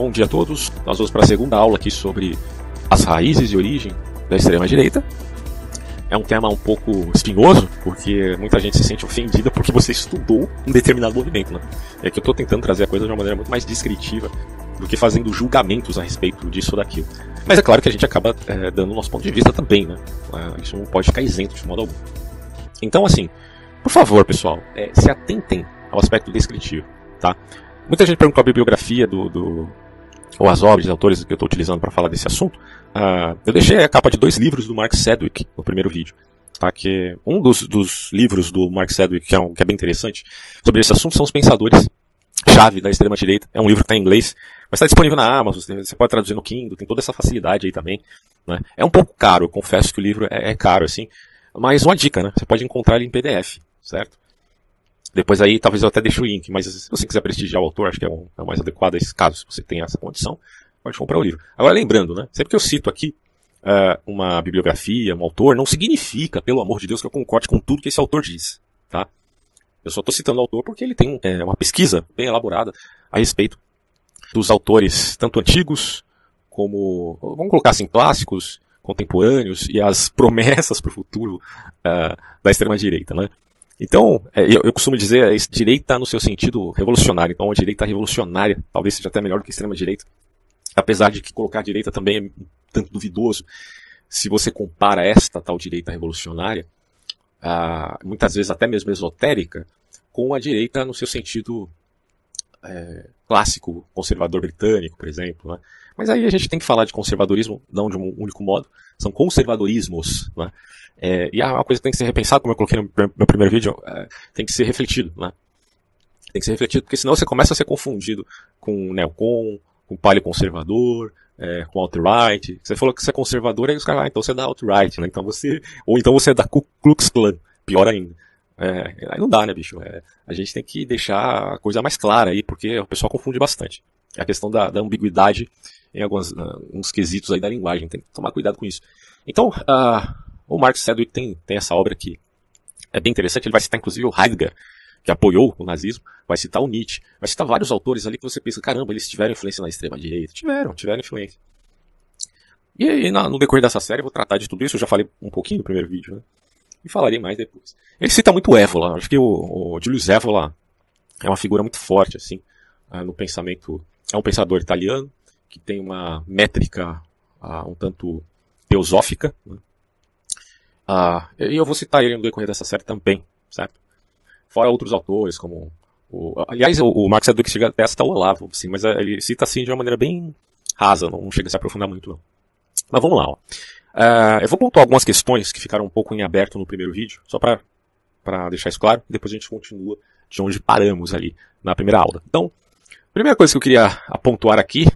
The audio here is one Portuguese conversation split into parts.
Bom dia a todos. Nós vamos para a segunda aula aqui sobre as raízes e origem da extrema-direita. É um tema um pouco espinhoso, porque muita gente se sente ofendida porque você estudou um determinado movimento, né? É que eu estou tentando trazer a coisa de uma maneira muito mais descritiva do que fazendo julgamentos a respeito disso ou daquilo. Mas é claro que a gente acaba dando o nosso ponto de vista também, né? Isso não pode ficar isento de modo algum. Então, assim, por favor, pessoal, se atentem ao aspecto descritivo, tá? Muita gente perguntou a bibliografia ou as obras, os autores que eu estou utilizando para falar desse assunto. Eu deixei a capa de 2 livros do Mark Sedgwick no primeiro vídeo. Tá? Que um dos livros do Mark Sedgwick, que é bem interessante, sobre esse assunto, são os pensadores-chave da extrema-direita. É um livro que está em inglês, mas está disponível na Amazon, você pode traduzir no Kindle, tem toda essa facilidade aí também. Né? É um pouco caro, eu confesso que o livro é caro, assim, mas uma dica, né? Você pode encontrar ele em PDF, certo? Depois aí, talvez eu até deixe o link, mas se você quiser prestigiar o autor, acho que é o mais adequado a esse caso, se você tem essa condição, pode comprar o livro. Agora, lembrando, né, sempre que eu cito aqui uma bibliografia, um autor, não significa, pelo amor de Deus, que eu concorde com tudo que esse autor diz, tá? Eu só estou citando o autor porque ele tem uma pesquisa bem elaborada a respeito dos autores, tanto antigos, como, vamos colocar assim, clássicos, contemporâneos, e as promessas para o futuro da extrema-direita, né? Então, eu costumo dizer direita no seu sentido revolucionário. Então, a direita revolucionária talvez seja até melhor do que a extrema-direita. Apesar de que colocar a direita também é um tanto duvidoso. Se você compara esta tal direita revolucionária, muitas vezes até mesmo esotérica, com a direita no seu sentido clássico, conservador britânico, por exemplo. Né? Mas aí a gente tem que falar de conservadorismo não de um único modo. São conservadorismos, né? E é uma coisa que tem que ser repensada, como eu coloquei no meu primeiro vídeo, tem que ser refletido, né? Tem que ser refletido, porque senão você começa a ser confundido com neocon, com paleoconservador, com alt-right. Você falou que você é conservador, aí os caras, então você é da alt-right, né? Ou então você é da Ku Klux Klan, pior ainda. Aí não dá, né, bicho? A gente tem que deixar a coisa mais clara aí, porque o pessoal confunde bastante. É a questão da ambiguidade em uns quesitos aí da linguagem, tem que tomar cuidado com isso. Então, o Mark Sedgwick tem essa obra que é bem interessante, ele vai citar inclusive o Heidegger, que apoiou o nazismo, vai citar o Nietzsche, vai citar vários autores ali que você pensa, caramba, eles tiveram influência na extrema-direita. Tiveram influência. E aí, no decorrer dessa série, eu vou tratar de tudo isso, eu já falei um pouquinho no primeiro vídeo, né? E falarei mais depois. Ele cita muito o Evola, acho que o Julius Evola é uma figura muito forte, assim, no pensamento. É um pensador italiano, que tem uma métrica um tanto teosófica, né? E eu vou citar ele no decorrer dessa série também, certo? Fora outros autores, como... Aliás, o Mark Sedgwick chega até a citar o Olavo, assim, mas ele cita assim de uma maneira bem rasa, não chega a se aprofundar muito, não. Mas vamos lá, ó. Eu vou pontuar algumas questões que ficaram um pouco em aberto no primeiro vídeo, só para deixar isso claro, e depois a gente continua de onde paramos ali na primeira aula. Então, a primeira coisa que eu queria pontuar aqui,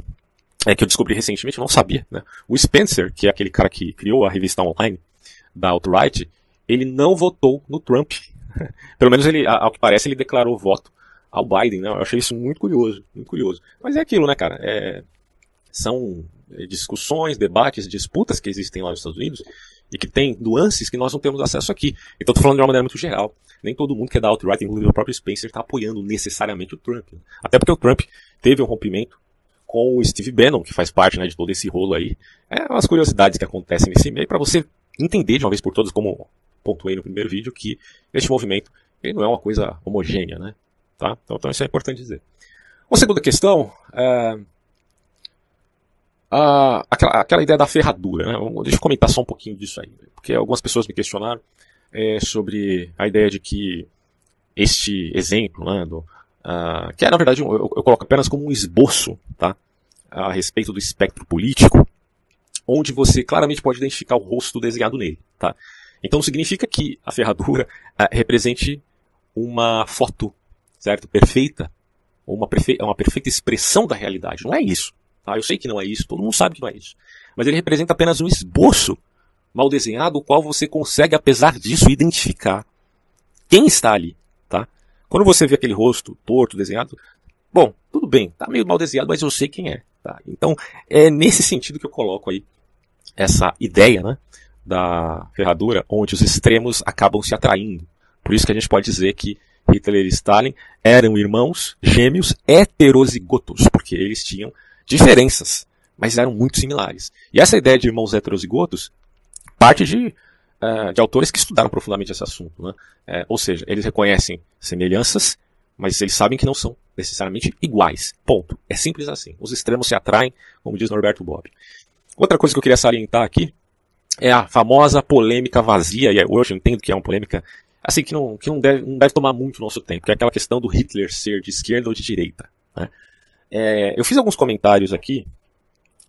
que eu descobri recentemente, eu não sabia, né? O Spencer, que é aquele cara que criou a revista online da alt-right, ele não votou no Trump. Pelo menos ele, ao que parece, ele declarou voto ao Biden, né? Eu achei isso muito curioso, muito curioso. Mas é aquilo, né, cara? São discussões, debates, disputas que existem lá nos Estados Unidos e que tem nuances que nós não temos acesso aqui. Então estou falando de uma maneira muito geral. Nem todo mundo que é da alt-right, inclusive o próprio Spencer, está apoiando necessariamente o Trump. Né? Até porque o Trump teve um rompimento com o Steve Bannon, que faz parte, né, de todo esse rolo aí. Umas curiosidades que acontecem nesse meio, para você entender de uma vez por todas, como pontuei no primeiro vídeo, que este movimento ele não é uma coisa homogênea, né? Tá? Então isso é importante dizer. Uma segunda questão aquela ideia da ferradura, né? Deixa eu comentar só um pouquinho disso aí, porque algumas pessoas me questionaram sobre a ideia de que este exemplo, né, que na verdade eu coloco apenas como um esboço, tá, a respeito do espectro político, onde você claramente pode identificar o rosto desenhado nele, tá? Então significa que a ferradura represente uma foto, certo, perfeita, ou uma perfeita expressão da realidade. Não é isso. Eu sei que não é isso, todo mundo sabe que não é isso. Mas ele representa apenas um esboço mal desenhado, o qual você consegue, apesar disso, identificar quem está ali. Tá? Quando você vê aquele rosto torto, desenhado, bom, tudo bem, está meio mal desenhado, mas eu sei quem é. Tá? Então, é nesse sentido que eu coloco aí essa ideia, né, da ferradura, onde os extremos acabam se atraindo. Por isso que a gente pode dizer que Hitler e Stalin eram irmãos gêmeos heterozigotos, porque eles tinham diferenças, mas eram muito similares. E essa ideia de irmãos heterozigotos parte de autores que estudaram profundamente esse assunto, né? Ou seja, eles reconhecem semelhanças, mas eles sabem que não são necessariamente iguais. Ponto. É simples assim. Os extremos se atraem, como diz Norberto Bobbio. Outra coisa que eu queria salientar aqui é a famosa polêmica vazia, e hoje eu entendo que é uma polêmica assim, que não deve tomar muito nosso tempo, que é aquela questão do Hitler ser de esquerda ou de direita, né? Eu fiz alguns comentários aqui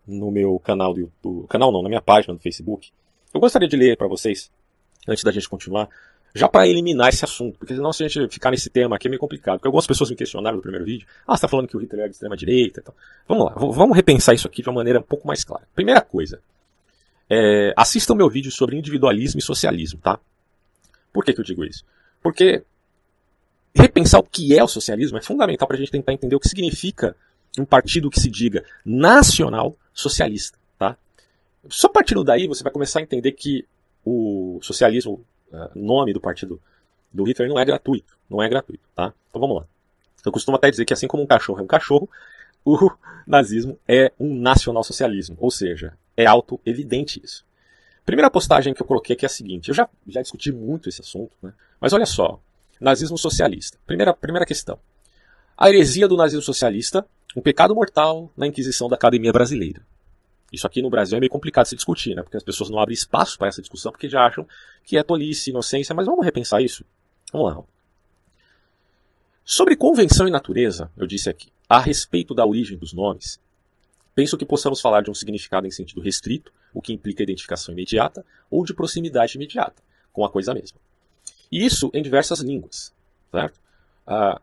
no meu canal do YouTube, canal não, na minha página do Facebook. Eu gostaria de ler para vocês, antes da gente continuar, já para eliminar esse assunto, porque senão se a gente ficar nesse tema aqui é meio complicado, porque algumas pessoas me questionaram no primeiro vídeo, você está falando que o Hitler é de extrema direita, então. Vamos lá, vamos repensar isso aqui de uma maneira um pouco mais clara. Primeira coisa, assistam meu vídeo sobre individualismo e socialismo, tá? Por que eu digo isso? Porque repensar o que é o socialismo é fundamental para a gente tentar entender o que significa um partido que se diga nacional socialista, tá? Só partindo daí você vai começar a entender que o socialismo, nome do partido do Hitler, não é gratuito, tá? Então vamos lá. Eu costumo até dizer que assim como um cachorro é um cachorro, o nazismo é um nacional-socialismo, ou seja, é auto-evidente isso. Primeira postagem que eu coloquei aqui é a seguinte, eu já discuti muito esse assunto, né? Mas olha só, nazismo socialista. Primeira questão. A heresia do nazismo socialista, um pecado mortal na Inquisição da Academia Brasileira. Isso aqui no Brasil é meio complicado de se discutir, né? Porque as pessoas não abrem espaço para essa discussão, porque já acham que é tolice, inocência, mas vamos repensar isso? Vamos lá. Sobre convenção e natureza, eu disse aqui, a respeito da origem dos nomes, penso que possamos falar de um significado em sentido restrito, o que implica identificação imediata, ou de proximidade imediata, com a coisa mesma. E isso em diversas línguas, certo?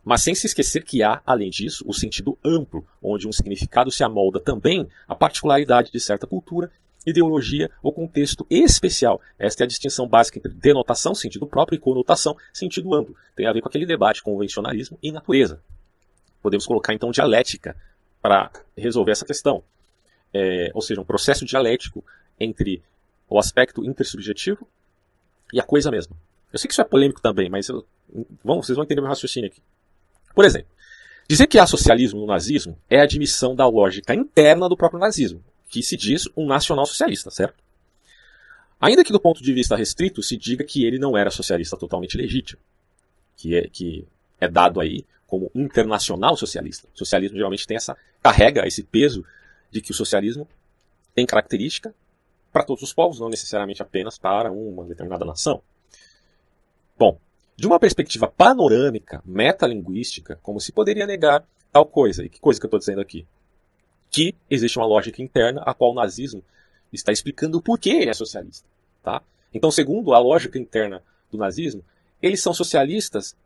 Mas sem se esquecer que há, além disso, o sentido amplo, onde um significado se amolda também à particularidade de certa cultura, ideologia ou contexto especial. Esta é a distinção básica entre denotação, sentido próprio, e conotação, sentido amplo. Tem a ver com aquele debate convencionalismo e natureza. Podemos colocar então dialética para resolver essa questão. Ou seja, um processo dialético entre o aspecto intersubjetivo e a coisa mesma. Eu sei que isso é polêmico também, mas vocês vão entender meu raciocínio aqui. Por exemplo, dizer que há socialismo no nazismo é a admissão da lógica interna do próprio nazismo, que se diz um nacional-socialista, certo? Ainda que do ponto de vista restrito se diga que ele não era socialista totalmente legítimo, que é dado aí como internacional socialista. O socialismo geralmente carrega esse peso de que o socialismo tem característica para todos os povos, não necessariamente apenas para uma determinada nação. Bom, de uma perspectiva panorâmica, metalinguística, como se poderia negar tal coisa? E que coisa que eu estou dizendo aqui? Que existe uma lógica interna a qual o nazismo está explicando o porquê ele é socialista. Tá? Então, segundo a lógica interna do nazismo, eles são socialistas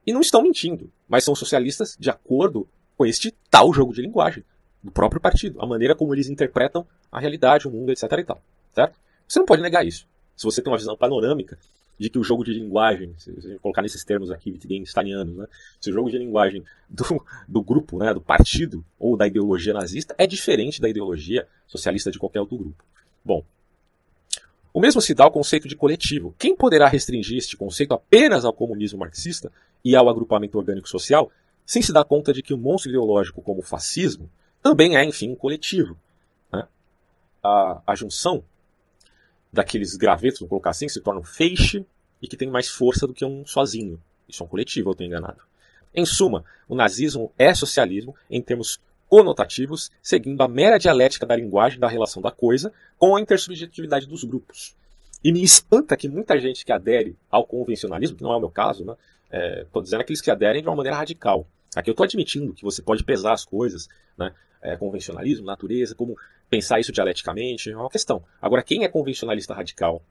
e não estão mentindo, mas são socialistas de acordo com este tal jogo de linguagem do próprio partido, a maneira como eles interpretam a realidade, o mundo, etc. e tal. Certo? Você não pode negar isso. Se você tem uma visão panorâmica de que o jogo de linguagem, se a gente colocar nesses termos aqui, wittgensteinianos, né, se o jogo de linguagem do grupo, né, do partido ou da ideologia nazista é diferente da ideologia socialista de qualquer outro grupo. Bom, o mesmo se dá ao conceito de coletivo. Quem poderá restringir este conceito apenas ao comunismo marxista e ao agrupamento orgânico social, sem se dar conta de que um monstro ideológico como o fascismo também é, enfim, um coletivo? Né? A junção daqueles gravetos, vou colocar assim, que se torna um feixe e que tem mais força do que um sozinho. Isso é um coletivo, eu estou enganado. Em suma, o nazismo é socialismo em termos conotativos, seguindo a mera dialética da linguagem da relação da coisa com a intersubjetividade dos grupos. E me espanta que muita gente que adere ao convencionalismo, que não é o meu caso, né? Estou dizendo aqueles que aderem de uma maneira radical. Aqui eu estou admitindo que você pode pesar as coisas, né? Convencionalismo, natureza, como pensar isso dialeticamente, é uma questão. Agora, quem é convencionalista radical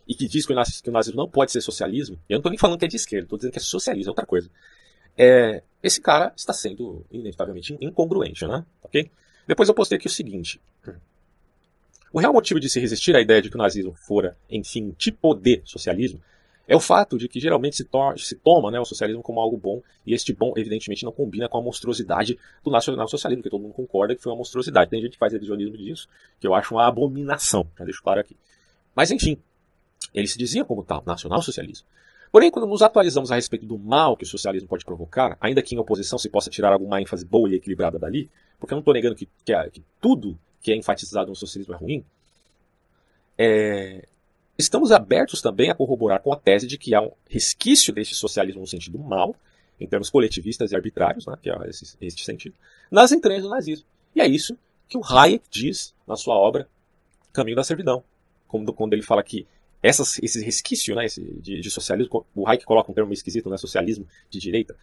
e que diz que o nazismo não pode ser socialismo, eu não estou nem falando que é de esquerda, estou dizendo que é socialismo, é outra coisa. Esse cara está sendo inevitavelmente incongruente, né? Okay? Depois eu postei aqui o seguinte. O real motivo de se resistir à ideia de que o nazismo fora, enfim, um tipo de socialismo, é o fato de que geralmente se toma, né, o socialismo como algo bom, e este bom, evidentemente, não combina com a monstruosidade do nacional-socialismo, porque todo mundo concorda que foi uma monstruosidade. Tem gente que faz revisionismo disso, que eu acho uma abominação, já deixo claro aqui. Mas, enfim, ele se dizia como tal, nacional-socialismo. Porém, quando nos atualizamos a respeito do mal que o socialismo pode provocar, ainda que em oposição se possa tirar alguma ênfase boa e equilibrada dali, porque eu não estou negando que tudo que é enfatizado no socialismo é ruim, estamos abertos também a corroborar com a tese de que há um resquício desse socialismo no sentido mal, em termos coletivistas e arbitrários, né, que é esse sentido, nas entranhas do nazismo. E é isso que o Hayek diz na sua obra Caminho da Servidão, quando ele fala que esse resquício, né, de socialismo, o Hayek coloca um termo meio esquisito, né, socialismo de direita,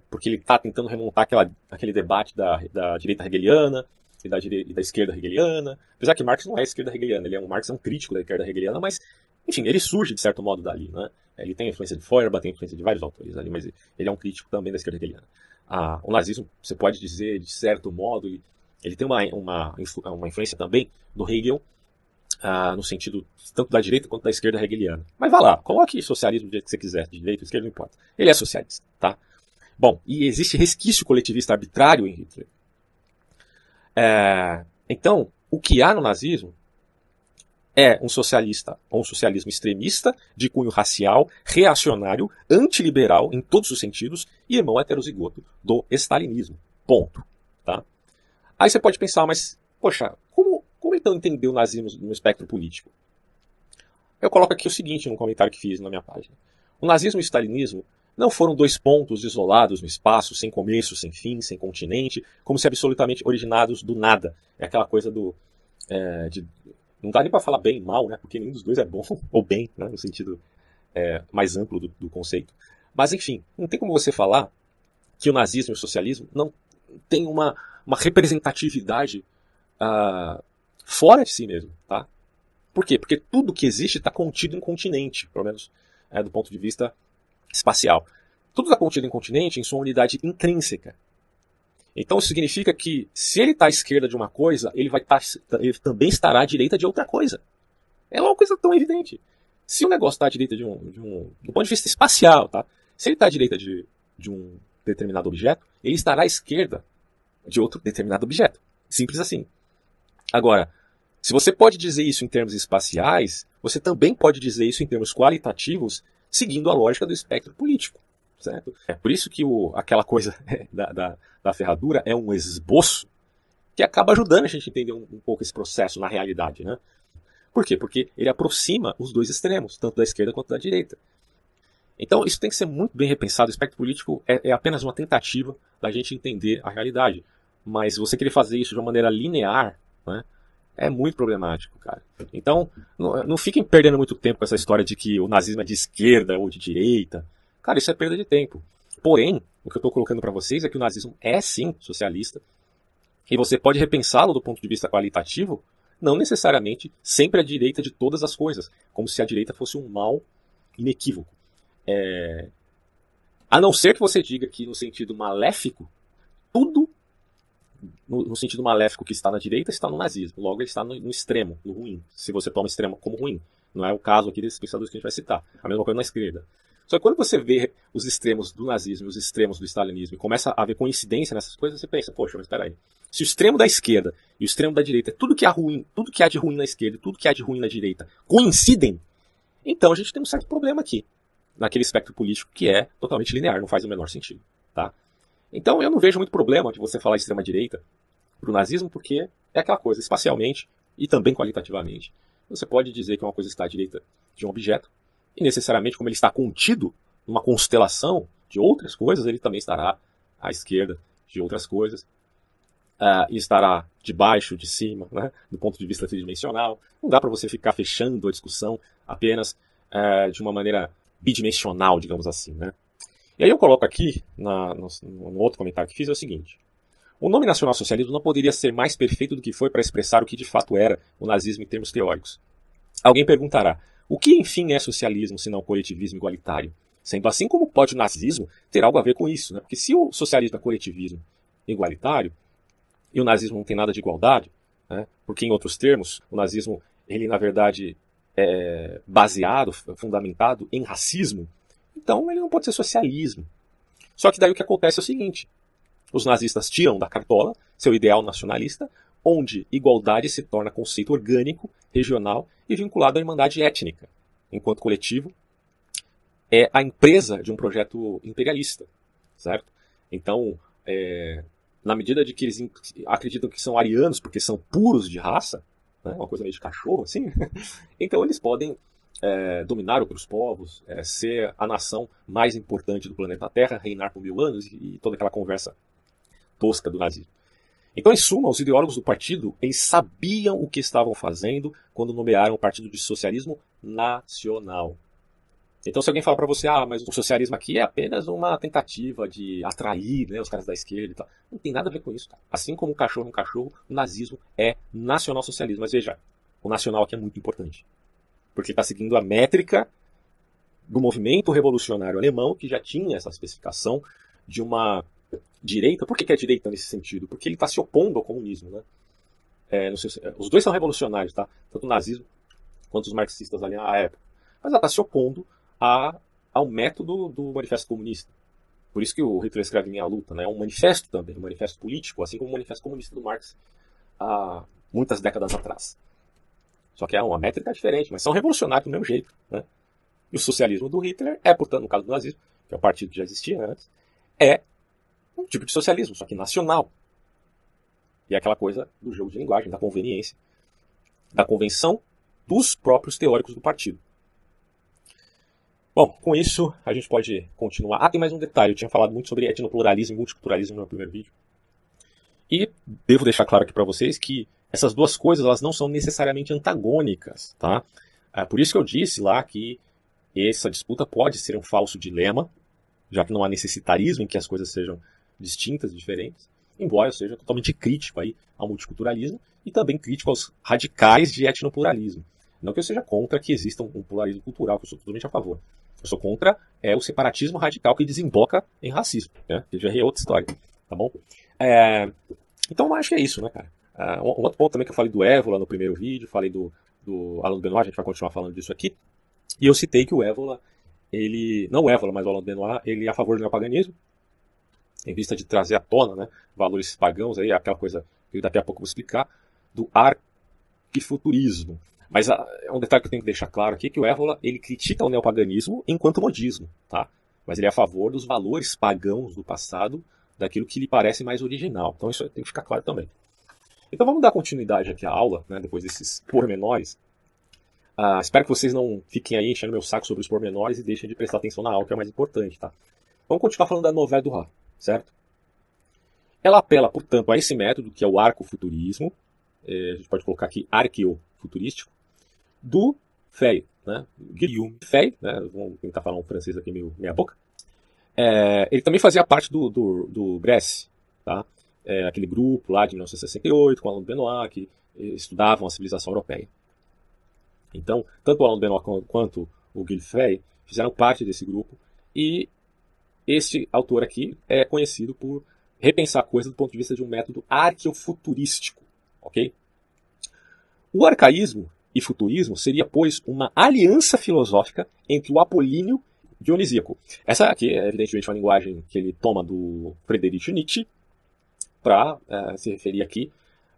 porque ele está tentando remontar aquele debate da direita hegeliana e da esquerda hegeliana, apesar que Marx não é esquerda hegeliana, Marx é um crítico da esquerda hegeliana, mas, enfim, ele surge de certo modo dali, né? Ele tem a influência de Feuerbach, tem a influência de vários autores ali, mas ele é um crítico também da esquerda hegeliana. O nazismo, você pode dizer, de certo modo, ele tem uma influência também do Hegel, no sentido tanto da direita quanto da esquerda hegeliana. Mas vá lá, coloque socialismo do jeito que você quiser, de direita ou esquerda, não importa. Ele é socialista, tá? Bom, e existe resquício coletivista arbitrário em Hitler. Então, o que há no nazismo é um socialismo extremista, de cunho racial, reacionário, antiliberal em todos os sentidos e irmão heterozigoto do stalinismo. Ponto. Tá? Aí você pode pensar, mas, poxa, como então entender o nazismo no espectro político? Eu coloco aqui o seguinte no comentário que fiz na minha página. O nazismo e o stalinismo não foram dois pontos isolados no espaço, sem começo, sem fim, sem continente, como se absolutamente originados do nada. É aquela coisa não dá nem para falar bem e mal, né? Porque nenhum dos dois é bom ou bem, né? No sentido mais amplo do conceito. Mas, enfim, não tem como você falar que o nazismo e o socialismo não têm uma representatividade fora de si mesmo, tá? Por quê? Porque tudo que existe está contido em continente, pelo menos do ponto de vista espacial. Tudo está contido em continente em sua unidade intrínseca. Então isso significa que se ele está à esquerda de uma coisa, ele também estará à direita de outra coisa. É uma coisa tão evidente. Se o negócio está à direita do ponto de vista espacial, tá? Se ele está à direita de um determinado objeto, ele estará à esquerda de outro determinado objeto. Simples assim. Agora, se você pode dizer isso em termos espaciais, você também pode dizer isso em termos qualitativos, seguindo a lógica do espectro político. Certo? É por isso que aquela coisa da ferradura é um esboço que acaba ajudando a gente a entender um pouco esse processo na realidade. Né? Por quê? Porque ele aproxima os dois extremos, tanto da esquerda quanto da direita. Então isso tem que ser muito bem repensado. O espectro político é apenas uma tentativa da gente entender a realidade. Mas você querer fazer isso de uma maneira linear, né, é muito problemático, cara. Então não fiquem perdendo muito tempo com essa história de que o nazismo é de esquerda ou de direita. Cara, isso é perda de tempo. Porém, o que eu estou colocando para vocês é que o nazismo é sim socialista e você pode repensá-lo do ponto de vista qualitativo, não necessariamente sempre à direita de todas as coisas, como se a direita fosse um mal inequívoco. A não ser que você diga que no sentido maléfico, tudo no sentido maléfico que está na direita está no nazismo. Logo ele está no extremo, no ruim, se você toma o extremo como ruim. Não é o caso aqui desses pensadores que a gente vai citar. A mesma coisa na esquerda. Só que quando você vê os extremos do nazismo e os extremos do stalinismo e começa a haver coincidência nessas coisas, você pensa, poxa, mas espera aí. Se o extremo da esquerda e o extremo da direita, tudo que há de ruim na esquerda e tudo que há de ruim na direita coincidem, então a gente tem um certo problema aqui, naquele espectro político que é totalmente linear, não faz o menor sentido. Tá? Então eu não vejo muito problema de você falar extrema-direita para o nazismo, porque é aquela coisa, espacialmente e também qualitativamente. Você pode dizer que uma coisa está à direita de um objeto, e necessariamente, como ele está contido numa constelação de outras coisas, ele também estará à esquerda de outras coisas. E estará de baixo, de cima, né, do ponto de vista tridimensional. Não dá para você ficar fechando a discussão apenas de uma maneira bidimensional, digamos assim. Né? E aí eu coloco aqui, no outro comentário que fiz, é o seguinte. O nome nacional-socialismo não poderia ser mais perfeito do que foi para expressar o que de fato era o nazismo em termos teóricos. Alguém perguntará, o que, enfim, é socialismo, se não coletivismo igualitário? Sendo assim, como pode o nazismo ter algo a ver com isso? Né? Porque se o socialismo é coletivismo igualitário, e o nazismo não tem nada de igualdade, né? Porque, em outros termos, o nazismo, ele, na verdade, é baseado, fundamentado em racismo, então ele não pode ser socialismo. Só que daí o que acontece é o seguinte, os nazistas tiram da cartola seu ideal nacionalista, onde igualdade se torna conceito orgânico, regional e vinculado à irmandade étnica, enquanto coletivo, é a empresa de um projeto imperialista, certo? Então, na medida de que eles acreditam que são arianos porque são puros de raça, né, uma coisa meio de cachorro, assim, então eles podem dominar outros povos, ser a nação mais importante do planeta Terra, reinar por 1000 anos e toda aquela conversa tosca do nazismo. Então, em suma, os ideólogos do partido, eles sabiam o que estavam fazendo quando nomearam o Partido de Socialismo Nacional. Então, se alguém fala para você, mas o socialismo aqui é apenas uma tentativa de atrair, né, os caras da esquerda e tal. Não tem nada a ver com isso, cara. Assim como um cachorro, o nazismo é nacional-socialismo. Mas veja, o nacional aqui é muito importante. Porque está seguindo a métrica do movimento revolucionário alemão, que já tinha essa especificação de uma direita. Por que é direita nesse sentido? Porque ele está se opondo ao comunismo, né? Os dois são revolucionários, tá? Tanto o nazismo quanto os marxistas ali à época. Mas ela está se opondo ao método do Manifesto Comunista. Por isso que o Hitler escreve Minha Luta, né? É um manifesto também, um manifesto político, assim como o Manifesto Comunista do Marx há muitas décadas atrás. Só que é uma métrica diferente, mas são revolucionários do mesmo jeito, né? E o socialismo do Hitler portanto, no caso do nazismo, que é o partido que já existia antes, é um tipo de socialismo, só que nacional. E é aquela coisa do jogo de linguagem, da conveniência, da convenção dos próprios teóricos do partido. Bom, com isso a gente pode continuar. Tem mais um detalhe, eu tinha falado muito sobre etnopluralismo e multiculturalismo no meu primeiro vídeo. E devo deixar claro aqui para vocês que essas duas coisas elas não são necessariamente antagônicas, tá? Por isso que eu disse lá que essa disputa pode ser um falso dilema, já que não há necessitarismo em que as coisas sejam distintas, diferentes, embora eu seja totalmente crítico aí ao multiculturalismo e também crítico aos radicais de etnopluralismo. Não que eu seja contra que exista um pluralismo cultural, que eu sou totalmente a favor. Eu sou contra o separatismo radical que desemboca em racismo, né? Que já é outra história, tá bom? Então eu acho que é isso, né, cara? Um outro ponto também que eu falei do Évola no primeiro vídeo, falei do Alain Benoit, a gente vai continuar falando disso aqui, e eu citei que o Évola, não o Évola, mas o Alain Benoit, ele é a favor do neopaganismo, em vista de trazer à tona, né, valores pagãos, aí, aquela coisa que daqui a pouco eu vou explicar, do arquifuturismo. Mas é um detalhe que eu tenho que deixar claro aqui, que o Évola, ele critica o neopaganismo enquanto modismo, tá? Mas ele é a favor dos valores pagãos do passado, daquilo que lhe parece mais original. Então isso tem que ficar claro também. Então vamos dar continuidade aqui à aula, né, depois desses pormenores. Espero que vocês não fiquem aí enchendo meu saco sobre os pormenores e deixem de prestar atenção na aula, que é o mais importante, tá? Vamos continuar falando da novela do Ra, certo? Ela apela, portanto, a esse método, que é o arcofuturismo, a gente pode colocar aqui arqueofuturístico, do Fay, né? Guillaume Fay, né? Vamos tentar falar um francês aqui meia boca. Ele também fazia parte do Grèce, tá? Aquele grupo lá de 1968, com Alain Benoit, que estudavam a civilização europeia. Então, tanto o Alain Benoit quanto o Guillaume Fay fizeram parte desse grupo, e este autor aqui é conhecido por repensar a coisa do ponto de vista de um método arqueofuturístico, ok? O arcaísmo e futurismo seria, pois, uma aliança filosófica entre o apolíneo e Dionisíaco. Essa aqui é, evidentemente, uma linguagem que ele toma do Friedrich Nietzsche para se referir aqui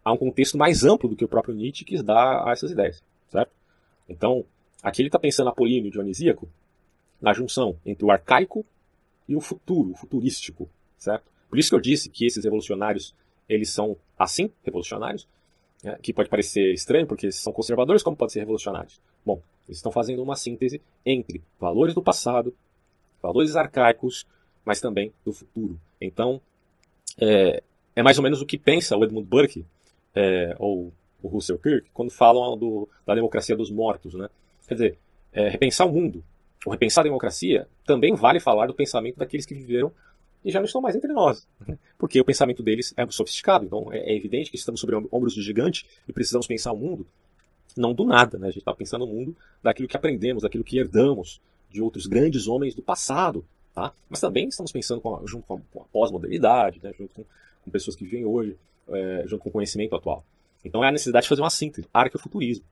a um contexto mais amplo do que o próprio Nietzsche quis dar a essas ideias, certo? Então, aqui ele está pensando apolíneo e dionisíaco na junção entre o arcaico e o futuro, o futurístico, certo? Por isso que eu disse que esses revolucionários, eles são, assim, revolucionários, que pode parecer estranho, porque são conservadores, como podem ser revolucionários? Bom, eles estão fazendo uma síntese entre valores do passado, valores arcaicos, mas também do futuro. Então, é mais ou menos o que pensa o Edmund Burke, ou o Russell Kirk, quando falam da democracia dos mortos, né? Quer dizer, repensar o mundo, ou repensar a democracia, também vale falar do pensamento daqueles que viveram e já não estão mais entre nós, porque o pensamento deles é sofisticado. Então é evidente que estamos sobre ombros de gigante e precisamos pensar o mundo não do nada, né? A gente está pensando o mundo daquilo que aprendemos, daquilo que herdamos de outros grandes homens do passado, tá? Mas também estamos pensando junto com a pós-modernidade, né? Junto com pessoas que vivem hoje, junto com o conhecimento atual. Então é a necessidade de fazer uma síntese, arqueofuturismo.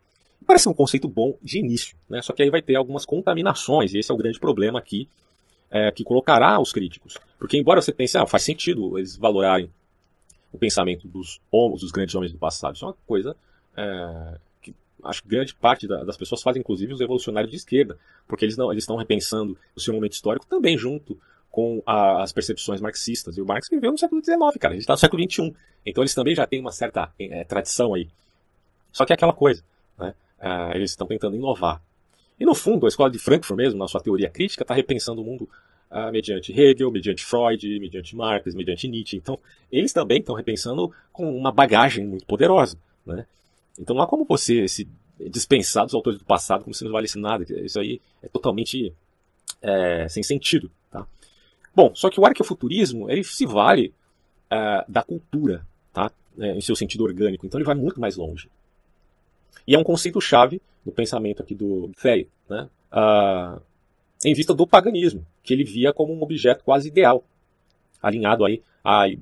Parece um conceito bom de início, né? Só que aí vai ter algumas contaminações, e esse é o grande problema aqui, que colocará os críticos. Porque embora você pense, faz sentido eles valorarem o pensamento dos grandes homens do passado, isso é uma coisa que acho que grande parte das pessoas fazem, inclusive, os evolucionários de esquerda, porque eles estão repensando o seu momento histórico também junto com as percepções marxistas. E o Marx viveu no século XIX, cara, a gente está no século XXI. Então eles também já têm uma certa tradição aí. Só que é aquela coisa, né? Eles estão tentando inovar. E no fundo, a escola de Frankfurt mesmo, na sua teoria crítica, está repensando o mundo mediante Hegel, mediante Freud, mediante Marx, mediante Nietzsche. Então, eles também estão repensando com uma bagagem muito poderosa, né? Então não há como você se dispensar dos autores do passado como se não valesse nada. Isso aí é totalmente sem sentido, tá? Bom, só que o arqueofuturismo, ele se vale da cultura, tá? Em seu sentido orgânico. Então ele vai muito mais longe. E é um conceito-chave no pensamento aqui do Frey, né? Em vista do paganismo, que ele via como um objeto quase ideal, alinhado aí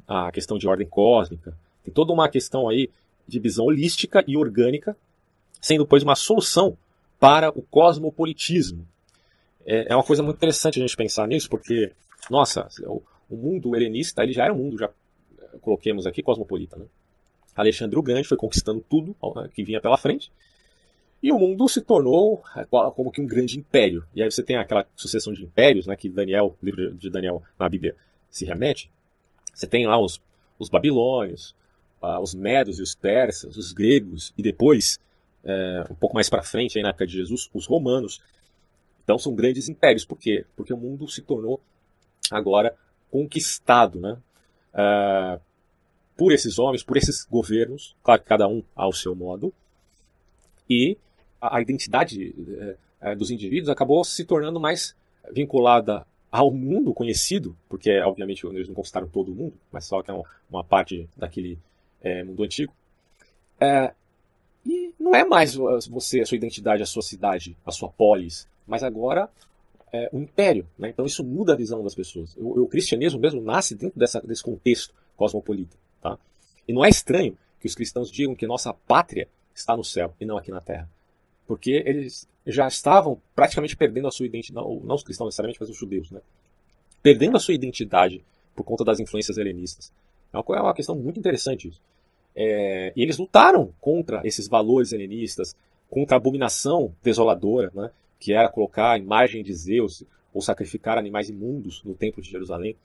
à questão de ordem cósmica. Tem toda uma questão aí de visão holística e orgânica, sendo, pois, uma solução para o cosmopolitismo. É uma coisa muito interessante a gente pensar nisso, porque, nossa, o mundo helenista ele já era um mundo, já coloquemos aqui, cosmopolita, né? Alexandre o Grande foi conquistando tudo que vinha pela frente, e o mundo se tornou como que um grande império. E aí você tem aquela sucessão de impérios, né, que o livro de Daniel na Bíblia se remete. Você tem lá os babilônios, os medos e os persas, os gregos, e depois, um pouco mais para frente, aí na época de Jesus, os romanos. Então são grandes impérios. Por quê? Porque o mundo se tornou agora conquistado, né, por esses homens, por esses governos, claro que cada um ao seu modo, e a identidade dos indivíduos acabou se tornando mais vinculada ao mundo conhecido, porque obviamente eles não conquistaram todo o mundo, mas só que é uma parte daquele mundo antigo. E não é mais você, a sua identidade, a sua cidade, a sua polis, mas agora o império, né? Então isso muda a visão das pessoas. O cristianismo mesmo nasce dentro desse contexto cosmopolita. Tá? E não é estranho que os cristãos digam que nossa pátria está no céu e não aqui na terra. Porque eles já estavam praticamente perdendo a sua identidade, não os cristãos necessariamente, mas os judeus, né? Perdendo a sua identidade por conta das influências helenistas. É uma questão muito interessante isso. E eles lutaram contra esses valores helenistas, contra a abominação desoladora, né? Que era colocar a imagem de Zeus ou sacrificar animais imundos no templo de Jerusalém.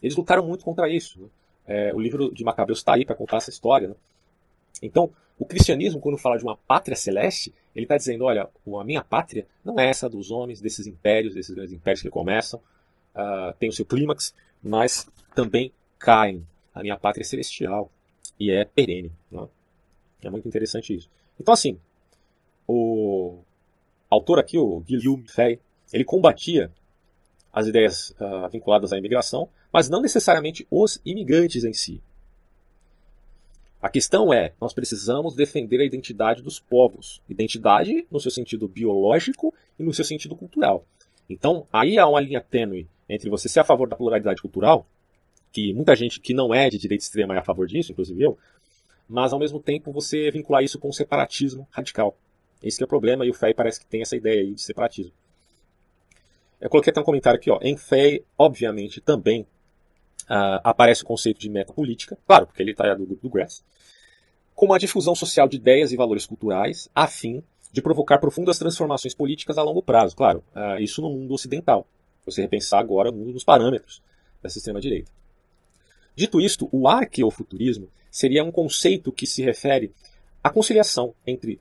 Eles lutaram muito contra isso, né? O livro de Macabeus está aí para contar essa história, né? Então, o cristianismo, quando fala de uma pátria celeste, ele está dizendo, olha, a minha pátria não é essa dos homens, desses impérios, desses grandes impérios que começam, tem o seu clímax, mas também caem. A minha pátria é celestial e é perene. Né? É muito interessante isso. Então, assim, o autor aqui, o Guillaume Fay, ele combatia as ideias vinculadas à imigração, mas não necessariamente os imigrantes em si. A questão é, nós precisamos defender a identidade dos povos. Identidade no seu sentido biológico e no seu sentido cultural. Então, aí há uma linha tênue entre você ser a favor da pluralidade cultural, que muita gente que não é de direita extrema é a favor disso, inclusive eu, mas ao mesmo tempo você vincular isso com o separatismo radical. Esse que é o problema, e o Fay parece que tem essa ideia aí de separatismo. Eu coloquei até um comentário aqui, ó. Em Fay, obviamente, também aparece o conceito de metapolítica, claro, porque ele está do grupo do Grass, como a difusão social de ideias e valores culturais, a fim de provocar profundas transformações políticas a longo prazo. Claro, isso no mundo ocidental. Você repensar agora o mundo nos parâmetros dessa extrema-direita. Dito isto, o arqueofuturismo seria um conceito que se refere à conciliação entre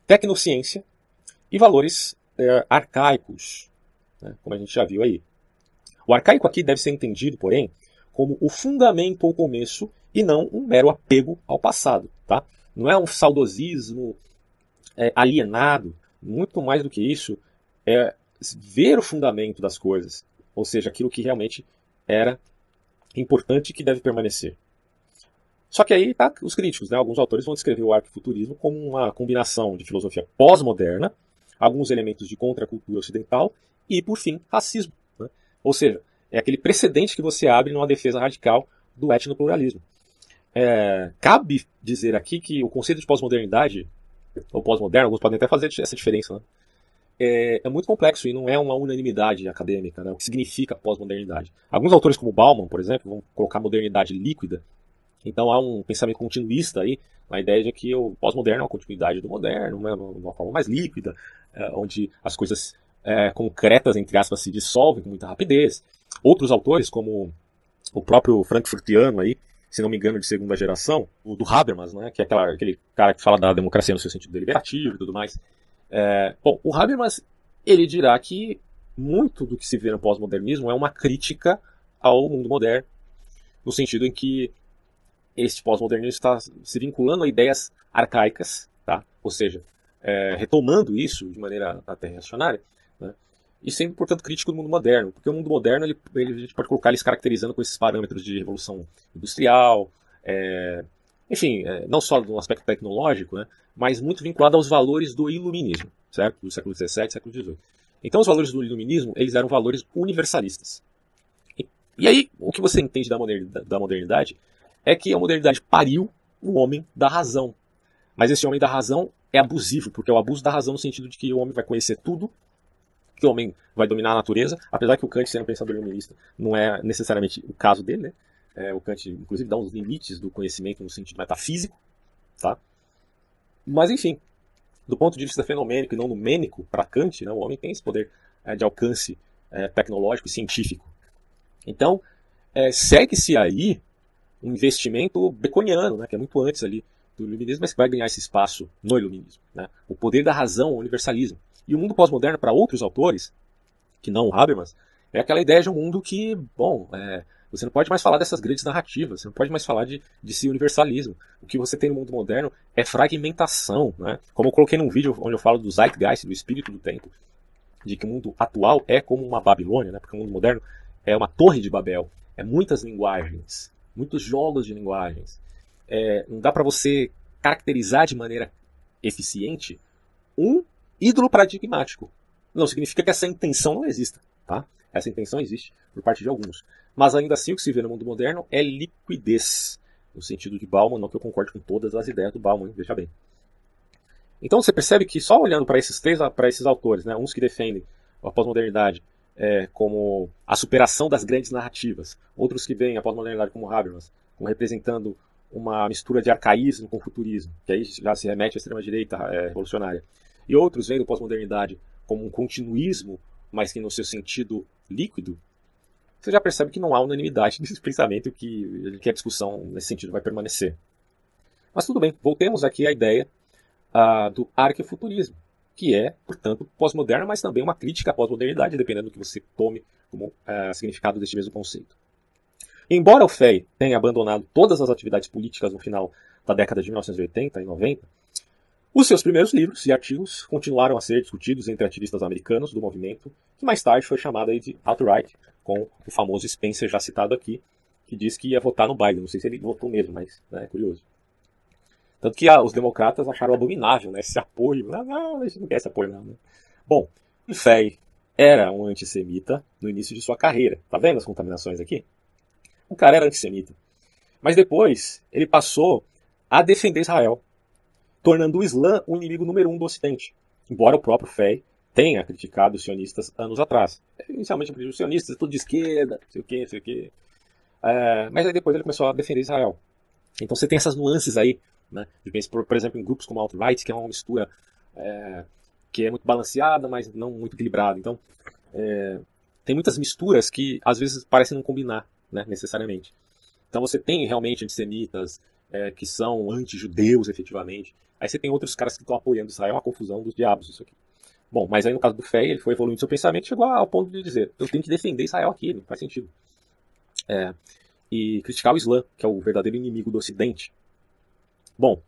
tecnociência e valores arcaicos, né, como a gente já viu aí. O arcaico aqui deve ser entendido, porém, como o fundamento ou começo e não um mero apego ao passado. Tá? Não é um saudosismo alienado, muito mais do que isso, é ver o fundamento das coisas, ou seja, aquilo que realmente era importante e que deve permanecer. Só que aí tá os críticos, né? Alguns autores vão descrever o arquifuturismo como uma combinação de filosofia pós-moderna, alguns elementos de contracultura ocidental e, por fim, racismo. Né? Ou seja, é aquele precedente que você abre numa defesa radical do etnopluralismo. Cabe dizer aqui que o conceito de pós-modernidade, ou pós-moderno, alguns podem até fazer essa diferença, né? É muito complexo e não é uma unanimidade acadêmica, né? O que significa pós-modernidade. Alguns autores como Bauman, por exemplo, vão colocar modernidade líquida Então há um pensamento continuista aí, na ideia de que o pós-moderno é uma continuidade do moderno, né, uma forma mais líquida, onde as coisas concretas, entre aspas, se dissolvem com muita rapidez. Outros autores, como o próprio frankfurtiano aí, se não me engano, de segunda geração, o do Habermas, né, que é aquele cara que fala da democracia no seu sentido deliberativo e tudo mais. Bom, o Habermas, ele dirá que muito do que se vê no pós-modernismo é uma crítica ao mundo moderno, no sentido em que este pós-modernismo está se vinculando a ideias arcaicas, tá? Ou seja, retomando isso de maneira até reacionária, né? E sendo, portanto, crítico do mundo moderno, porque o mundo moderno a gente pode colocar ele se caracterizando com esses parâmetros de revolução industrial, enfim, não só no aspecto tecnológico, né, mas muito vinculado aos valores do iluminismo, certo? Do século XVII, século XVIII. Então, os valores do iluminismo, eles eram valores universalistas. E aí, o que você entende da modernidade é que a modernidade pariu o homem da razão. Mas esse homem da razão é abusivo, porque é o abuso da razão no sentido de que o homem vai conhecer tudo, que o homem vai dominar a natureza, apesar que o Kant, sendo um pensador iluminista, não é necessariamente o caso dele, né? O Kant, inclusive, dá uns limites do conhecimento no sentido metafísico, tá? Mas, enfim, do ponto de vista fenomênico e não numênico, para Kant, né, o homem tem esse poder de alcance tecnológico e científico. Então, segue-se aí um investimento baconiano, né, que é muito antes ali do iluminismo, mas que vai ganhar esse espaço no iluminismo, né? O poder da razão, o universalismo. E o mundo pós-moderno, para outros autores, que não o Habermas, é aquela ideia de um mundo que, bom, você não pode mais falar dessas grandes narrativas, você não pode mais falar de esse universalismo. O que você tem no mundo moderno é fragmentação, né? Como eu coloquei num vídeo onde eu falo do Zeitgeist, do espírito do tempo, de que o mundo atual é como uma Babilônia, né? Porque o mundo moderno é uma torre de Babel, é muitas linguagens, muitos jogos de linguagens. Não dá para você caracterizar de maneira eficiente um ídolo paradigmático. Não significa que essa intenção não exista, tá? Essa intenção existe por parte de alguns. Mas ainda assim o que se vê no mundo moderno é liquidez, no sentido de Bauman, não que eu concorde com todas as ideias do Bauman, veja bem. Então você percebe que só olhando para esses autores, né, uns que defendem a pós-modernidade como a superação das grandes narrativas, outros que veem a pós-modernidade como Habermas, como representando uma mistura de arcaísmo com futurismo, que aí já se remete à extrema-direita revolucionária. E outros veem a pós-modernidade como um continuismo, mas que no seu sentido líquido, você já percebe que não há unanimidade nesse pensamento, que a discussão nesse sentido vai permanecer. Mas tudo bem, voltemos aqui à ideia do arquefuturismo, que é, portanto, pós-moderno, mas também uma crítica à pós-modernidade, dependendo do que você tome como significado deste mesmo conceito. Embora o FEI tenha abandonado todas as atividades políticas no final da década de 1980 e 90, os seus primeiros livros e artigos continuaram a ser discutidos entre ativistas americanos do movimento, que mais tarde foi chamado aí de alt-right, com o famoso Spencer já citado aqui, que diz que ia votar no Biden. Não sei se ele votou mesmo, mas é curioso. Tanto que os democratas acharam abominável, né, esse apoio. Não, a gente não quer esse apoio não. Né? Bom, o Fey era um antissemita no início de sua carreira. Tá vendo as contaminações aqui? O cara era antissemita. Mas depois ele passou a defender Israel, tornando o Islã o inimigo número 1 do Ocidente. Embora o próprio Fey tenha criticado os sionistas anos atrás. Inicialmente os sionistas, tudo de esquerda, não sei o quê. Mas aí depois ele começou a defender Israel. Então você tem essas nuances aí, né? Eu penso, por exemplo, em grupos como alt-right, que é uma mistura que é muito balanceada, mas não muito equilibrada. Então tem muitas misturas que às vezes parecem não combinar, né, necessariamente. Então você tem realmente antissemitas que são anti-judeus, efetivamente. Aí você tem outros caras que estão apoiando Israel, uma confusão dos diabos isso aqui. Bom, mas aí no caso do Fey, ele foi evoluindo seu pensamento e chegou ao ponto de dizer, eu tenho que defender Israel aqui, não faz sentido. E criticar o Islã, que é o verdadeiro inimigo do Ocidente. Bom,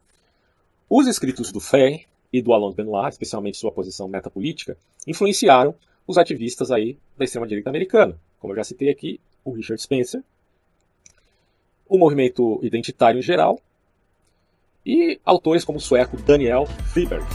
os escritos do Fey e do Alon Ben-Lá, especialmente sua posição metapolítica, influenciaram os ativistas aí da extrema-direita americana. Como eu já citei aqui, o Richard Spencer, o movimento identitário em geral, e autores como o sueco Daniel Friberg.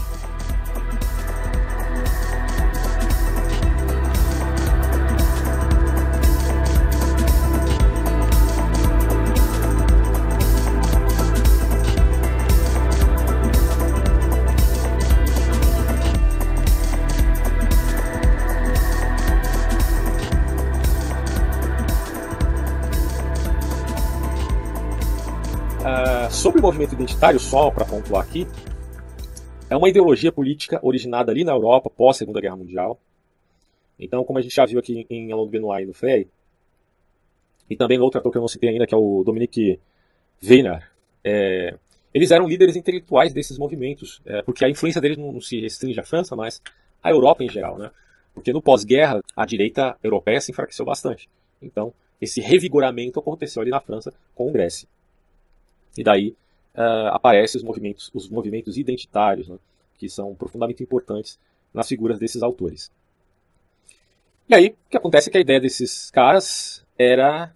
Sobre o movimento identitário, só para pontuar aqui, é uma ideologia política originada ali na Europa pós Segunda Guerra Mundial. Então, como a gente já viu aqui em Alain de Benoit e no Frey, e também no outro ator que eu não citei ainda, que é o Dominique Weiner, eles eram líderes intelectuais desses movimentos, porque a influência deles não se restringe à França, mas à Europa em geral, né? Porque no pós-guerra, a direita europeia se enfraqueceu bastante. Então, esse revigoramento aconteceu ali na França com o Grécia. E daí aparecem os movimentos identitários, né? Que são profundamente importantes nas figuras desses autores. E aí, o que acontece é que a ideia desses caras era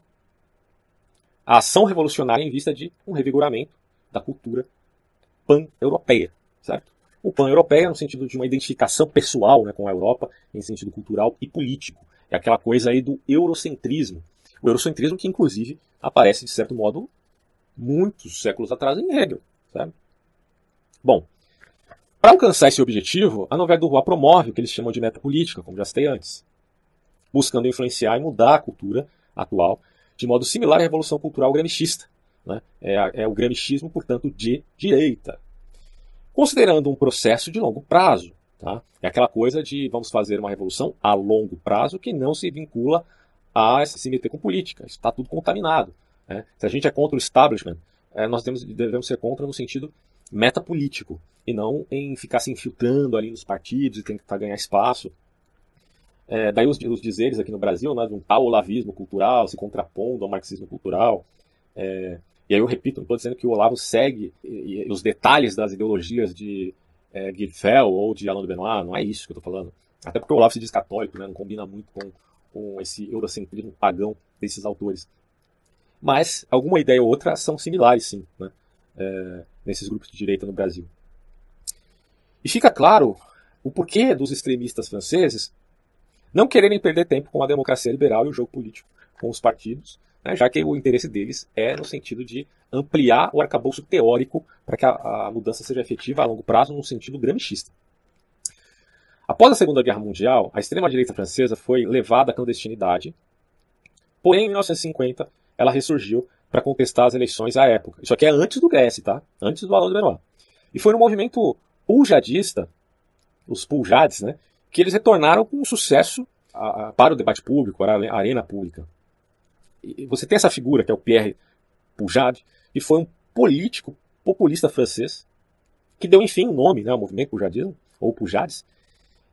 a ação revolucionária em vista de um revigoramento da cultura pan-europeia, certo? O pan-europeia no sentido de uma identificação pessoal, né, com a Europa, em sentido cultural e político. É aquela coisa aí do eurocentrismo. O eurocentrismo que, inclusive, aparece, de certo modo, muitos séculos atrás em Hegel, certo? Bom, para alcançar esse objetivo, a novela do Roy promove o que eles chamam de metapolítica, como já citei antes, buscando influenciar e mudar a cultura atual de modo similar à Revolução Cultural Gramscista. Né? É o gramscismo, portanto, de direita. Considerando um processo de longo prazo. Tá? É aquela coisa de vamos fazer uma revolução a longo prazo que não se vincula a se meter com política. Isso está tudo contaminado. Né? Se a gente é contra o establishment, nós devemos ser contra no sentido metapolítico, e não em ficar se infiltrando ali nos partidos e tentar ganhar espaço. Daí os dizeres aqui no Brasil, né, de um tal olavismo cultural se contrapondo ao marxismo cultural. E aí eu repito, não estou dizendo que o Olavo segue os detalhes das ideologias de Guy Fell ou de Alain de Benoit, não é isso que eu estou falando. Até porque o Olavo se diz católico, né, não combina muito com esse eurocentrismo pagão desses autores. Mas alguma ideia ou outra são similares, sim, né, nesses grupos de direita no Brasil. E fica claro o porquê dos extremistas franceses não quererem perder tempo com a democracia liberal e o jogo político com os partidos, né, já que o interesse deles é no sentido de ampliar o arcabouço teórico para que a mudança seja efetiva a longo prazo no sentido gramscista. Após a Segunda Guerra Mundial, a extrema-direita francesa foi levada à clandestinidade, porém em 1950 ela ressurgiu para contestar as eleições à época. Isso aqui é antes do Grécia, tá? Antes do Alain de Benoit. E foi no movimento poujadista, os poujades, né, que eles retornaram com um sucesso para o debate público, para a arena pública. E você tem essa figura, que é o Pierre Poujade, que foi um político populista francês, que deu, enfim, o nome, né, ao movimento poujadismo, ou poujades.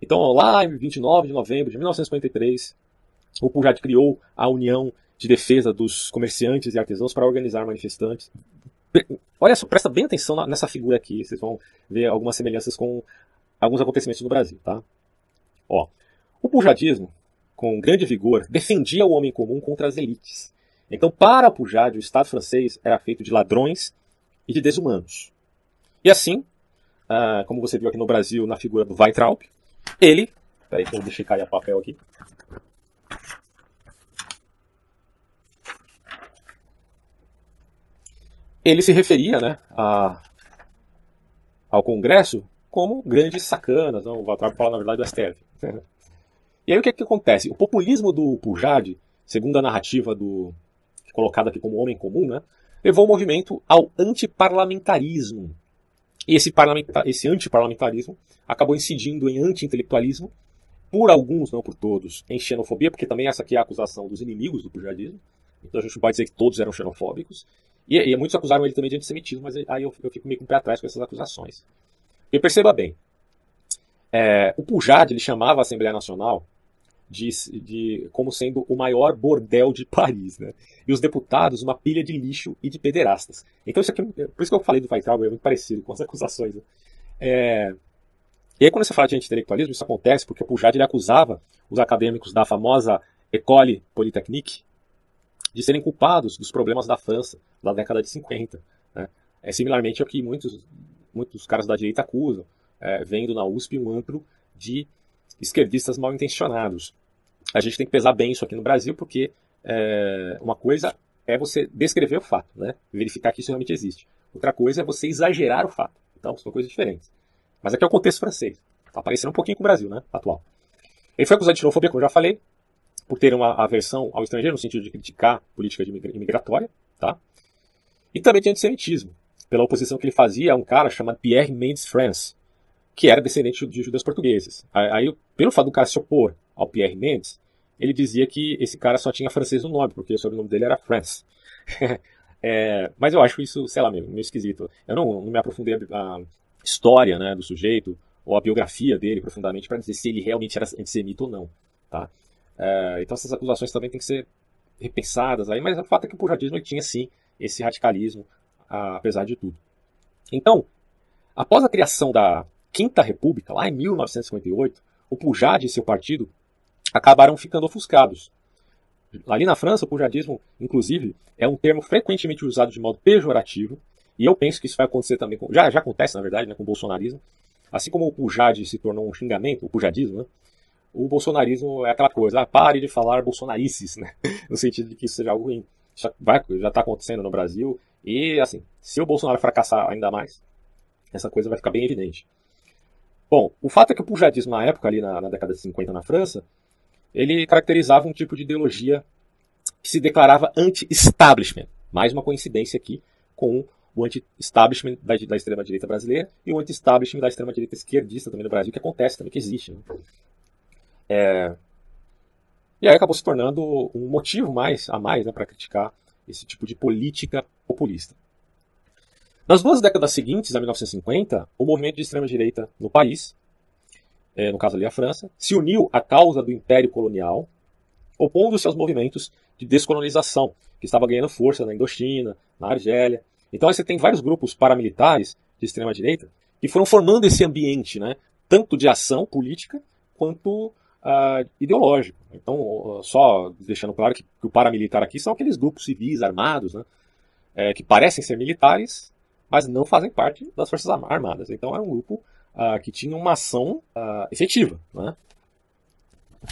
Então, lá em 29 de novembro de 1953, o Poujade criou a União de Defesa dos Comerciantes e Artesãos para organizar manifestantes. Olha só, presta bem atenção nessa figura aqui, vocês vão ver algumas semelhanças com alguns acontecimentos no Brasil, tá? Ó, o poujadismo, com grande vigor, defendia o homem comum contra as elites. Então, para Poujade, o Estado francês era feito de ladrões e de desumanos. E assim, como você viu aqui no Brasil, na figura do Weintraub, ele... Peraí, deixa eu cair a papel aqui. Ele se referia, né, ao Congresso como grandes sacanas. Não? O Weintraub fala, na verdade, do STF. E aí o que acontece? O populismo do Poujade, segundo a narrativa colocada aqui como homem comum, né, levou o movimento ao antiparlamentarismo. E esse antiparlamentarismo acabou incidindo em anti-intelectualismo, por alguns, não por todos, em xenofobia, porque também essa aqui é a acusação dos inimigos do poujadismo. Então a gente não pode dizer que todos eram xenofóbicos. E muitos acusaram ele também de antissemitismo, mas aí eu fico meio com o pé atrás com essas acusações. E perceba bem, o Poujade ele chamava a Assembleia Nacional como sendo o maior bordel de Paris, né? E os deputados uma pilha de lixo e de pederastas. Então isso aqui, por isso que eu falei do Weintraub, é muito parecido com as acusações. Né? E aí quando você fala de anti-intelectualismo, isso acontece porque o Poujade ele acusava os acadêmicos da famosa École Polytechnique de serem culpados dos problemas da França da década de 50. Né? Similarmente ao que muitos caras da direita acusam, vendo na USP um antro de esquerdistas mal intencionados. A gente tem que pesar bem isso aqui no Brasil, porque uma coisa é você descrever o fato, né? Verificar que isso realmente existe. Outra coisa é você exagerar o fato. Então, são coisas diferentes. Mas aqui é o contexto francês. Está parecendo um pouquinho com o Brasil, né? Atual. Ele foi acusado de xenofobia, como eu já falei, por ter uma aversão ao estrangeiro, no sentido de criticar política imigratória, tá? E também de antissemitismo. pela oposição que ele fazia a um cara chamado Pierre Mendes France, que era descendente de judeus portugueses. Aí, pelo fato do cara se opor ao Pierre Mendes, ele dizia que esse cara só tinha francês no nome, porque o sobrenome dele era France. Mas eu acho isso, sei lá, meio esquisito. Eu não me aprofundei a história, né, do sujeito, ou a biografia dele profundamente, para dizer se ele realmente era antissemita ou não. Tá? Então essas acusações também têm que ser repensadas, aí, mas o fato é que o pujadismo ele tinha sim esse radicalismo, apesar de tudo. Então, após a criação da Quinta República, lá em 1958, o Pujade e seu partido acabaram ficando ofuscados. Ali na França, o pujadismo, inclusive, é um termo frequentemente usado de modo pejorativo, e eu penso que isso vai acontecer também, já acontece, na verdade, né, com o bolsonarismo. Assim como o pujade se tornou um xingamento, o pujadismo, né, o bolsonarismo é aquela coisa, pare de falar bolsonarices, né, no sentido de que isso seja algo ruim. Já está acontecendo no Brasil, e assim, se o Bolsonaro fracassar ainda mais, essa coisa vai ficar bem evidente. Bom, o fato é que o pujadismo na época, ali na década de 50 na França, ele caracterizava um tipo de ideologia que se declarava anti-establishment. Mais uma coincidência aqui com o anti-establishment da extrema-direita brasileira e o anti-establishment da extrema-direita esquerdista também no Brasil, que acontece também, que existe. Né? E aí acabou se tornando um motivo a mais, né, para criticar esse tipo de política populista. Nas duas décadas seguintes, a 1950, o movimento de extrema-direita no país, no caso ali a França, se uniu à causa do Império Colonial, opondo-se aos movimentos de descolonização, que estava ganhando força na Indochina, na Argélia. Então você tem vários grupos paramilitares de extrema-direita que foram formando esse ambiente, né, tanto de ação política quanto ideológico. Então, só deixando claro que o paramilitar aqui são aqueles grupos civis armados, né, que parecem ser militares, mas não fazem parte das Forças Armadas. Então era um grupo que tinha uma ação efetiva. Né?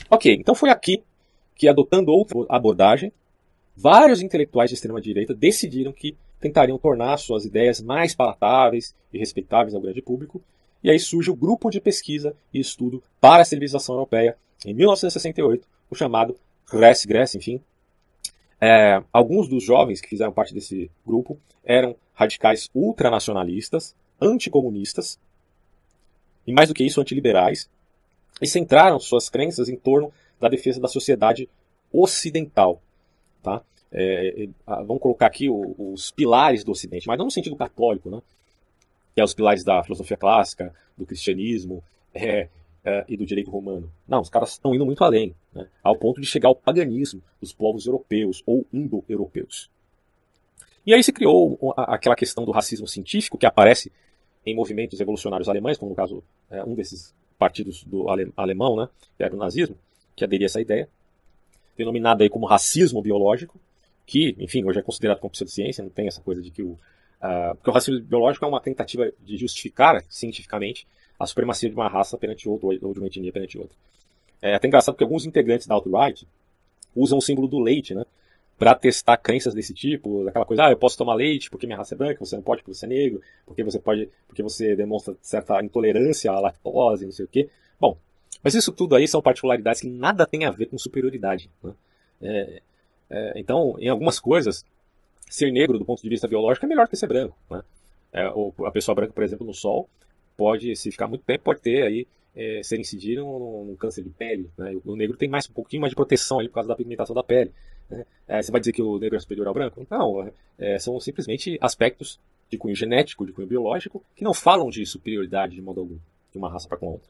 Ok, então foi aqui que, adotando outra abordagem, vários intelectuais de extrema-direita decidiram que tentariam tornar suas ideias mais palatáveis e respeitáveis ao grande público, e aí surge o Grupo de Pesquisa e Estudo para a Civilização Europeia, em 1968, o chamado GRES, enfim. Alguns dos jovens que fizeram parte desse grupo eram radicais ultranacionalistas, anticomunistas, e mais do que isso, antiliberais, e centraram suas crenças em torno da defesa da sociedade ocidental. Tá? Vamos colocar aqui os pilares do Ocidente, mas não no sentido católico, né? Que é os pilares da filosofia clássica, do cristianismo e do direito romano. Não, os caras estão indo muito além, né? Ao ponto de chegar ao paganismo dos povos europeus ou indo-europeus. E aí se criou aquela questão do racismo científico que aparece em movimentos revolucionários alemães, como no caso um desses partidos do alemão, né, que era o nazismo, que aderia a essa ideia, denominada aí como racismo biológico, que, enfim, hoje é considerado como pseudociência, não tem essa coisa de que porque o racismo biológico é uma tentativa de justificar cientificamente a supremacia de uma raça perante outra, ou de uma etnia perante outra. É até engraçado porque alguns integrantes da alt-right usam o símbolo do leite, né, para testar crenças desse tipo, aquela coisa, eu posso tomar leite porque minha raça é branca, você não pode porque você é negro, porque você demonstra certa intolerância à lactose, não sei o quê. Bom, mas isso tudo aí são particularidades que nada tem a ver com superioridade. Né? Então, em algumas coisas, ser negro do ponto de vista biológico é melhor que ser branco. Né? A pessoa branca, por exemplo, no sol, se ficar muito tempo, pode ter aí, ser incidido num câncer de pele. Né? O negro tem um pouquinho mais de proteção ali por causa da pigmentação da pele. Né? Você vai dizer que o negro é superior ao branco? Não, são simplesmente aspectos de cunho genético, de cunho biológico, que não falam de superioridade de modo algum, de uma raça para com a outra.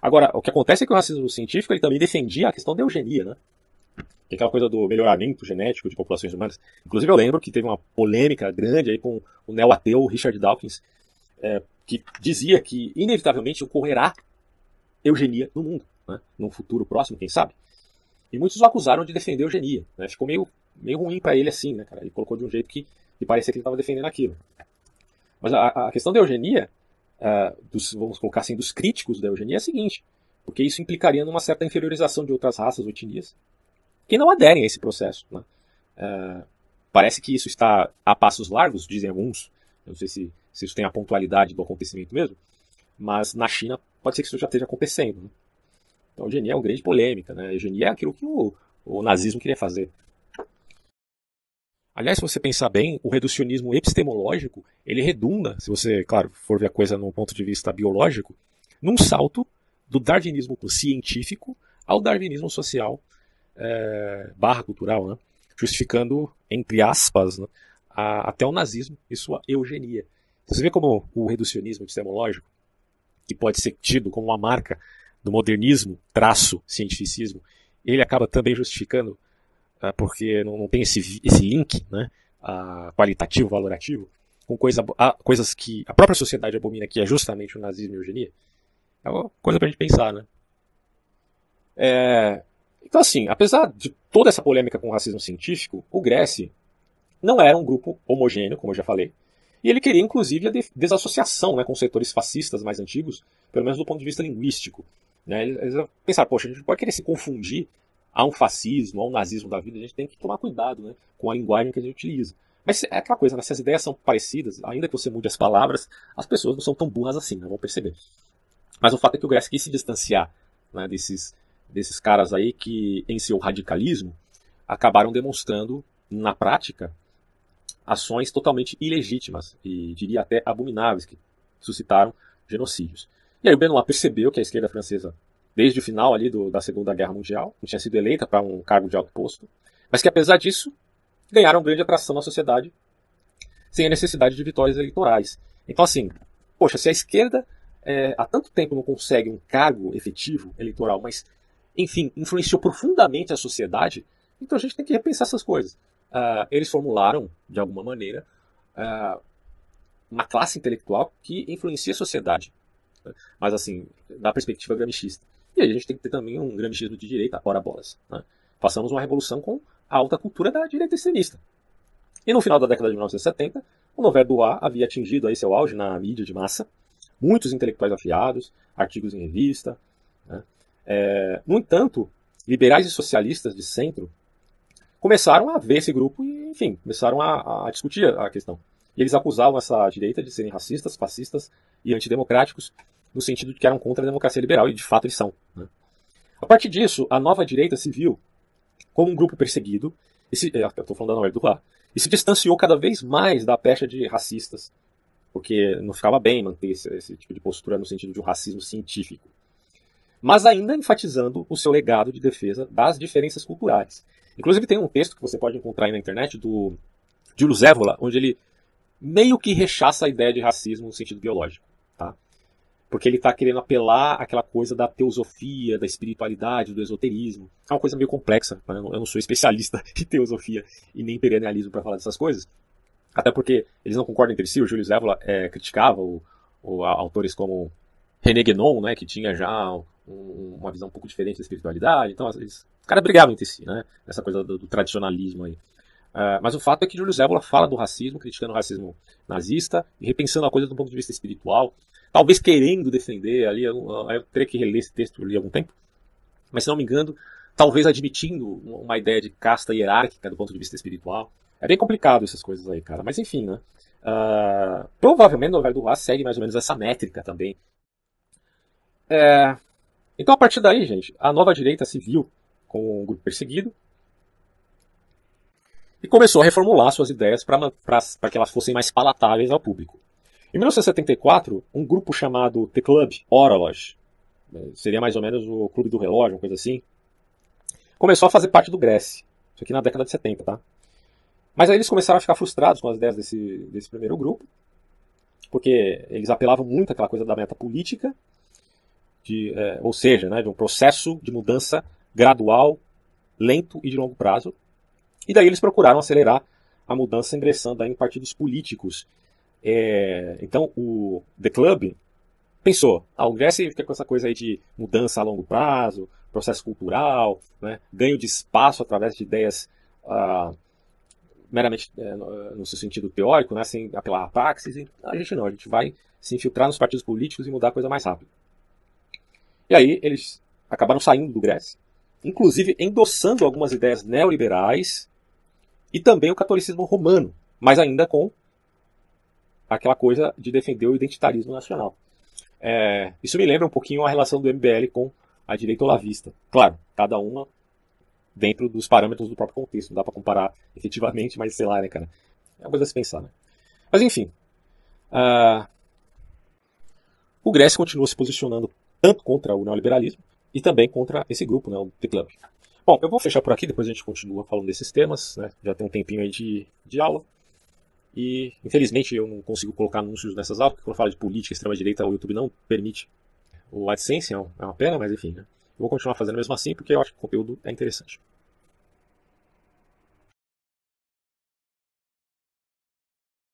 Agora, o que acontece é que o racismo científico ele também defendia a questão da eugenia, né? Que é aquela coisa do melhoramento genético de populações humanas. Inclusive eu lembro que teve uma polêmica grande aí com o neo-ateu Richard Dawkins, que dizia que inevitavelmente ocorrerá eugenia no mundo, né? Num futuro próximo, quem sabe. E muitos o acusaram de defender a eugenia. Né? Ficou meio ruim para ele assim, né, cara? Ele colocou de um jeito que parecia que ele estava defendendo aquilo. Mas a questão da eugenia, vamos colocar assim, dos críticos da eugenia é a seguinte, porque isso implicaria numa certa inferiorização de outras raças ou etnias que não aderem a esse processo. Né? Parece que isso está a passos largos, dizem alguns. Eu não sei se isso tem a pontualidade do acontecimento mesmo, mas na China pode ser que isso já esteja acontecendo. Né? Então a eugenia é uma grande polêmica. Né? A eugenia é aquilo que o nazismo queria fazer. Aliás, se você pensar bem, o reducionismo epistemológico, ele redunda, se você, claro, for ver a coisa num ponto de vista biológico, num salto do darwinismo científico ao darwinismo social barra cultural, né? Justificando, entre aspas, né, até o nazismo e sua eugenia. Você vê como o reducionismo epistemológico, que pode ser tido como uma marca do modernismo, traço, cientificismo, ele acaba também justificando, porque não tem esse link, né, qualitativo, valorativo, com coisas que a própria sociedade abomina, que é justamente o nazismo e a eugenia. É uma coisa pra gente pensar, né? Então, assim, apesar de toda essa polêmica com o racismo científico, o Gressi não era um grupo homogêneo, como eu já falei, e ele queria, inclusive, a desassociação, né, com setores fascistas mais antigos, pelo menos do ponto de vista linguístico. Né? Eles pensaram, poxa, a gente não pode querer se confundir a um fascismo, a um nazismo da vida, a gente tem que tomar cuidado, né, com a linguagem que a gente utiliza. Mas é aquela coisa, né, se as ideias são parecidas, ainda que você mude as palavras, as pessoas não são tão burras assim, né, vão perceber. Mas o fato é que o Gressi quis se distanciar, né, desses caras aí que, em seu radicalismo, acabaram demonstrando, na prática, ações totalmente ilegítimas e diria até abomináveis, que suscitaram genocídios. E aí o Benoit percebeu que a esquerda francesa, desde o final ali da Segunda Guerra Mundial, não tinha sido eleita para um cargo de alto posto, mas que apesar disso, ganharam grande atração na sociedade, sem a necessidade de vitórias eleitorais. Então assim, poxa, se a esquerda há tanto tempo não consegue um cargo efetivo eleitoral, mas, enfim, influenciou profundamente a sociedade, então a gente tem que repensar essas coisas. Eles formularam, de alguma maneira, uma classe intelectual que influencia a sociedade, né? Mas assim, da perspectiva gramsciista. E aí a gente tem que ter também um gramscismo de direita, ora bolas. Né? Passamos uma revolução com a alta cultura da direita extremista. E no final da década de 1970, o Nouvelle Vague havia atingido aí seu auge na mídia de massa, muitos intelectuais afiados, artigos em revista. Né? No entanto, liberais e socialistas de centro começaram a ver esse grupo e, enfim, começaram a discutir a questão. E eles acusavam essa direita de serem racistas, fascistas e antidemocráticos, no sentido de que eram contra a democracia liberal, e de fato eles são. Né? A partir disso, a nova direita se viu como um grupo perseguido, eu estou falando da Nouvelle Vague, e se distanciou cada vez mais da pecha de racistas, porque não ficava bem manter esse tipo de postura no sentido de um racismo científico. Mas ainda enfatizando o seu legado de defesa das diferenças culturais. Inclusive tem um texto que você pode encontrar aí na internet do Julius Evola, onde ele meio que rechaça a ideia de racismo no sentido biológico. Tá? Porque ele está querendo apelar àquela coisa da teosofia, da espiritualidade, do esoterismo. É uma coisa meio complexa. Né? Eu não sou especialista em teosofia e nem perennialismo para falar dessas coisas. Até porque eles não concordam entre si. O Julius Evola criticava autores como René Guénon, né, que tinha já uma visão um pouco diferente da espiritualidade. Então, os caras brigavam entre si, né? Essa coisa do tradicionalismo aí. Mas o fato é que Julius Evola fala do racismo, criticando o racismo nazista e repensando a coisa do ponto de vista espiritual. Talvez querendo defender ali, eu teria que reler esse texto ali há algum tempo. Mas se não me engano, talvez admitindo uma ideia de casta hierárquica do ponto de vista espiritual. É bem complicado essas coisas aí, cara. Mas enfim, né? Provavelmente o Nouvelle Vague segue mais ou menos essa métrica também. Então, a partir daí, gente, a nova direita se viu com um grupo perseguido e começou a reformular suas ideias para que elas fossem mais palatáveis ao público. Em 1974, um grupo chamado The Club Horloge, seria mais ou menos o Clube do Relógio, uma coisa assim, começou a fazer parte do Gressi. Isso aqui na década de 70, tá? Mas aí eles começaram a ficar frustrados com as ideias desse primeiro grupo, porque eles apelavam muito àquela coisa da meta política, ou seja, né, de um processo de mudança gradual, lento e de longo prazo. E daí eles procuraram acelerar a mudança ingressando aí em partidos políticos. Então o The Club pensou, o Gressi fica com essa coisa aí de mudança a longo prazo, processo cultural, né, ganho de espaço através de ideias meramente no seu sentido teórico, né, sem apelar à praxis. A gente não, a gente vai se infiltrar nos partidos políticos e mudar a coisa mais rápido. E aí eles acabaram saindo do Gressi, inclusive endossando algumas ideias neoliberais e também o catolicismo romano, mas ainda com aquela coisa de defender o identitarismo nacional. Isso me lembra um pouquinho a relação do MBL com a direita olavista. Claro, cada uma dentro dos parâmetros do próprio contexto. Não dá pra comparar efetivamente, mas sei lá, né, cara? É uma coisa a se pensar, né? Mas enfim, o Grécia continua se posicionando tanto contra o neoliberalismo e também contra esse grupo, né, o The Club. Bom, eu vou fechar por aqui, depois a gente continua falando desses temas, né? Já tem um tempinho aí de aula. E, infelizmente, eu não consigo colocar anúncios nessas aulas, porque quando eu falo de política, extrema-direita, o YouTube não permite o AdSense, é uma pena, mas enfim, né? Eu vou continuar fazendo mesmo assim, porque eu acho que o conteúdo é interessante.